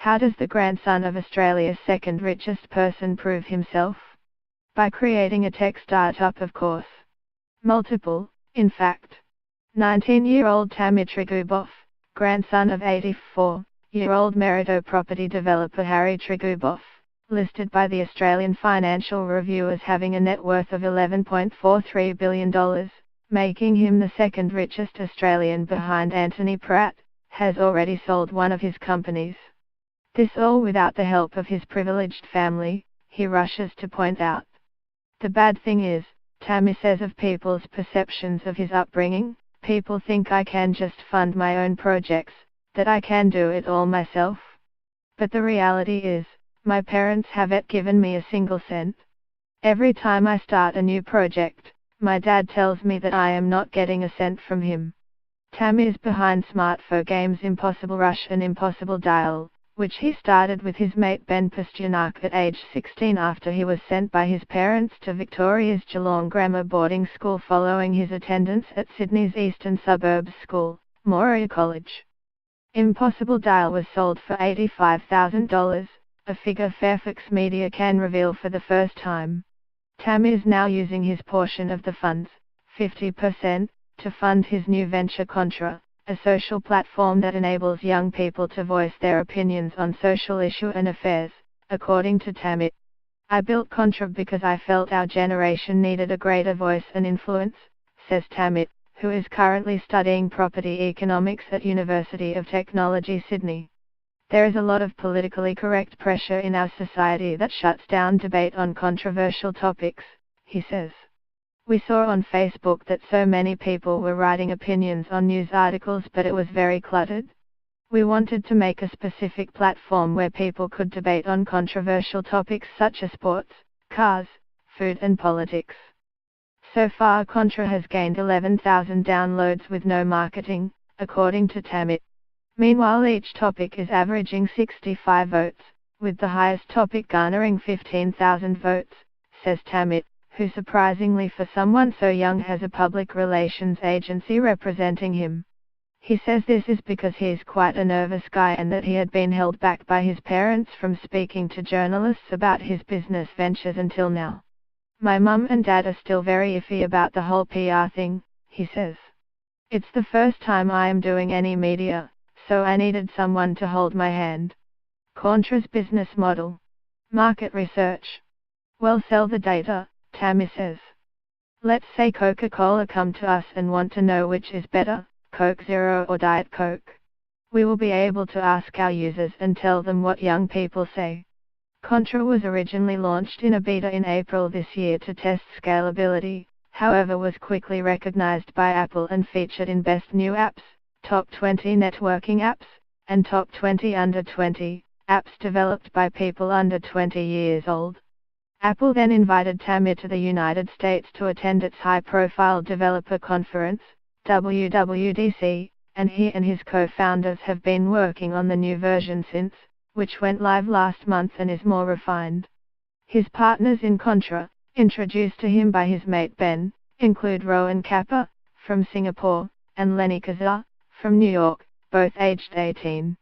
How does the grandson of Australia's second richest person prove himself? By creating a tech startup, of course. Multiple, in fact. 19-year-old Tammy Triguboff, grandson of 84-year-old Merito property developer Harry Triguboff, listed by the Australian Financial Review as having a net worth of $11.43 billion, making him the second richest Australian behind Anthony Pratt, has already sold one of his companies. This all without the help of his privileged family, he rushes to point out. The bad thing is, Tammy says of people's perceptions of his upbringing, people think I can just fund my own projects, that I can do it all myself. But the reality is, my parents haven't given me a single cent. Every time I start a new project, my dad tells me that I am not getting a cent from him. Tammy is behind smartphone games Impossible Rush and Impossible Dial, which he started with his mate Ben Pasternak at age 16 after he was sent by his parents to Victoria's Geelong Grammar Boarding School following his attendance at Sydney's eastern suburbs school, Moria College. Impossible Dial was sold for $85,000, a figure Fairfax Media can reveal for the first time. Tammy is now using his portion of the funds, 50%, to fund his new venture Contra, a social platform that enables young people to voice their opinions on social issues and affairs, according to Tammy. I built Contra because I felt our generation needed a greater voice and influence, says Tammy, who is currently studying property economics at University of Technology Sydney. There is a lot of politically correct pressure in our society that shuts down debate on controversial topics, he says. We saw on Facebook that so many people were writing opinions on news articles, but it was very cluttered. We wanted to make a specific platform where people could debate on controversial topics such as sports, cars, food and politics. So far Contra has gained 11,000 downloads with no marketing, according to Tammy. Meanwhile each topic is averaging 65 votes, with the highest topic garnering 15,000 votes, says Tammy, who surprisingly for someone so young has a public relations agency representing him. He says this is because he is quite a nervous guy and that he had been held back by his parents from speaking to journalists about his business ventures until now. My mum and dad are still very iffy about the whole PR thing, he says. It's the first time I am doing any media, so I needed someone to hold my hand. Contra's business model. Market research. Well, sell the data, Tammy says. Let's say Coca-Cola come to us and want to know which is better, Coke Zero or Diet Coke. We will be able to ask our users and tell them what young people say. Contra was originally launched in a beta in April this year to test scalability, however was quickly recognized by Apple and featured in Best New Apps, Top 20 Networking Apps, and Top 20 Under 20 Apps developed by people under 20 years old. Apple then invited Tammy to the United States to attend its high-profile developer conference, WWDC, and he and his co-founders have been working on the new version since, which went live last month and is more refined. His partners in Contra, introduced to him by his mate Ben, include Rowan Kappa, from Singapore, and Lenny Kazaa, from New York, both aged 18.